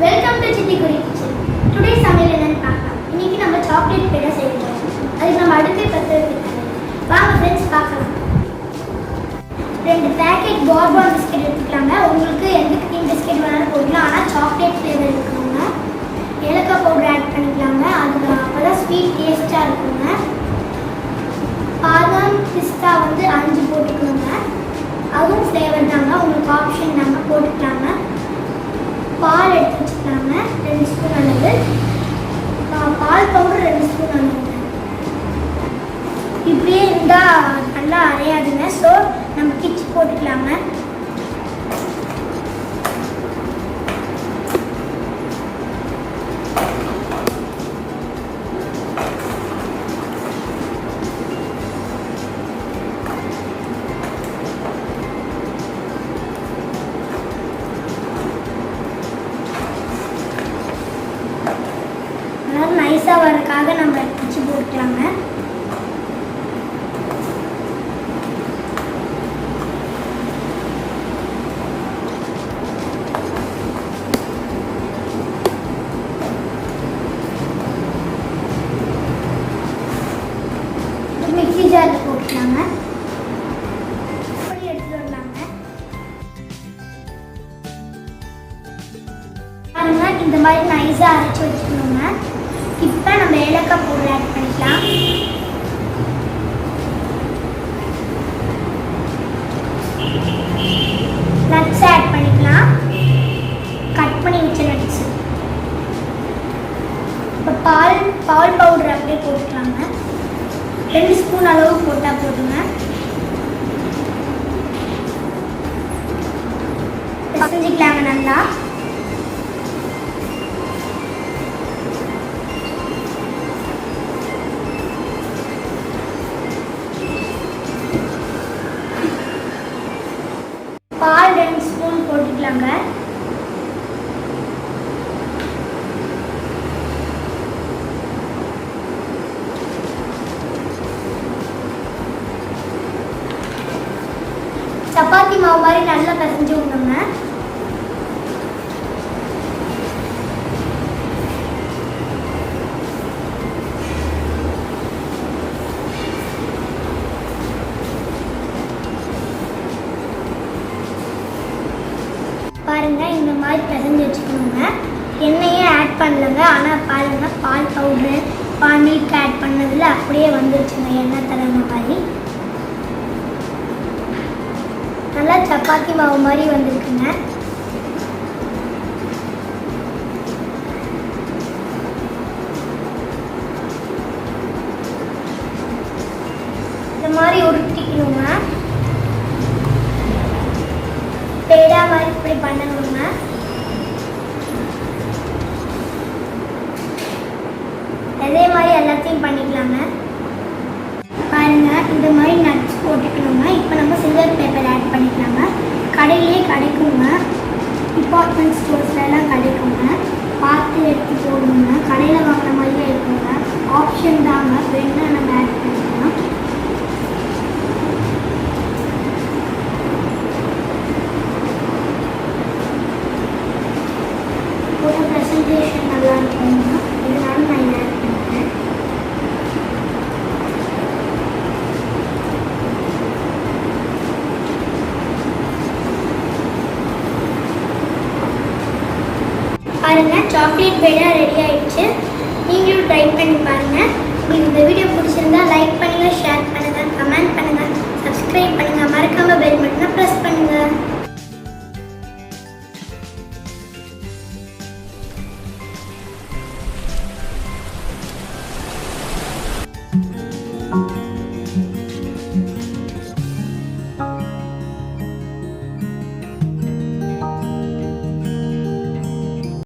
Welcome to Chitti Kuri Kitchen. Today சமையல் என்னன்னு பார்க்கலாம். இன்னைக்கு நம்ம சாக்லேட் பேடா செய்யறோம். அதுக்கு நம்ம அடுப்பை பற்ற வைக்கலாம். வாங்க फ्रेंड्स பார்க்கலாம். 2 பாக்கெட் போர்பன் பிஸ்கட் எடுத்துக்கலாங்க. உங்களுக்கு எந்த கிரீம் பிஸ்கட் வேணாலும் போடலாம். ஆனா சாக்லேட் ஃப்ளேவர் இருக்குங்க. ஏலக்காய் பவுடர் ஆட் பண்ணிக்கலாங்க. அது அப்பதான் ஸ்வீட் டேஸ்டா இருக்குங்க. பாதாம் பிஸ்தா வந்து 5 போட்டுக்கோங்க. அதுவும் ஃப்ளேவர் தாங்க. உங்களுக்கு ஆப்ஷன் தாங்க போட்டுக்கலாங்க. பால் எடுத்து வச்சுக்கலாங்க 2 ஸ்பூன் அளவு. பால் பவுடர் 2 ஸ்பூன் அளவுங்க. இப்படியே இருந்தால் நல்லா அரையாதுங்க. ஸோ நம்ம பிச்சு போட்டுக்கலாங்க. நைஸாக வரதுக்காக நம்ம பிச்சு போட்டுக்கலாங்க. மிக்ஸி ஜாரில் போட்டுக்கலாங்க. அப்படி எடுத்துட்டு வரலாங்க. பாருங்க, இந்த மாதிரி நைஸாக அரைச்சி வச்சுக்கணுங்க. இப்போ நம்ம ஏலக்காய் பவுடர் ஆட் பண்ணிக்கலாம். நட்ஸ் ஆட் பண்ணிக்கலாம். கட் பண்ணி வச்ச நட்ஸ். இப்போ பால் பவுடர் அப்படியே போட்டுக்கலாங்க. 2 ஸ்பூன் அளவு போட்டால் போதுங்க. செஞ்சுக்கலாங்க நல்லா. பால் 2 ஸ்பூன் போட்டுக்கலாங்க. சப்பாத்தி மாவு மாதிரி நல்லா பிசைஞ்சு விடணுங்க. பாருங்க, இந்த மாதிரி பிசைஞ்சு வச்சுக்கணுங்க. எண்ணெயே ஆட் பண்ணலங்க. ஆனால் பாருங்க, பால் பவுட்ரு மில்க் ஆட் பண்ணதில் அப்படியே வந்துருச்சுங்க எண்ணெய் தரங்க மாதிரி. நல்லா சப்பாத்தி மாவு மாதிரி வந்துருக்குங்க. இந்த மாதிரி உருட்டிக்கணுங்க. பேடா மாதிரி இப்படி பண்ணணுங்க. அதே மாதிரி எல்லாத்தையும் பண்ணிக்கலாங்க. பாருங்க, இந்த மாதிரி நட்ஸ் போட்டுக்கணுங்க. இப்போ நம்ம சில்வர் பேப்பர் ஆட் பண்ணிக்கலாங்க. கடையிலே கிடைக்குங்க. டிபார்ட்மெண்ட் ஸ்டோர்ஸ்லாம் கிடைக்குங்க. பார்த்து எடுத்து போடுங்க. கடையில் வாங்குற மாதிரியே இருக்குங்க. ஆப்ஷன் தாங்க. வேணா நம்ம ஆட் பண்ணிக்கலாம். ஒரு ப்ரெசன்டேஷன் நல்லா இருக்குங்க. இதனால நான் இதை ஆட் பண்ணுறேன். பாருங்க, சாக்லேட் பேடா ரெடி ஆயிடுச்சு. நீங்களும் ட்ரை பண்ணி பாருங்க. உங்களுக்கு இந்த வீடியோ பிடிச்சிருந்தா லைக்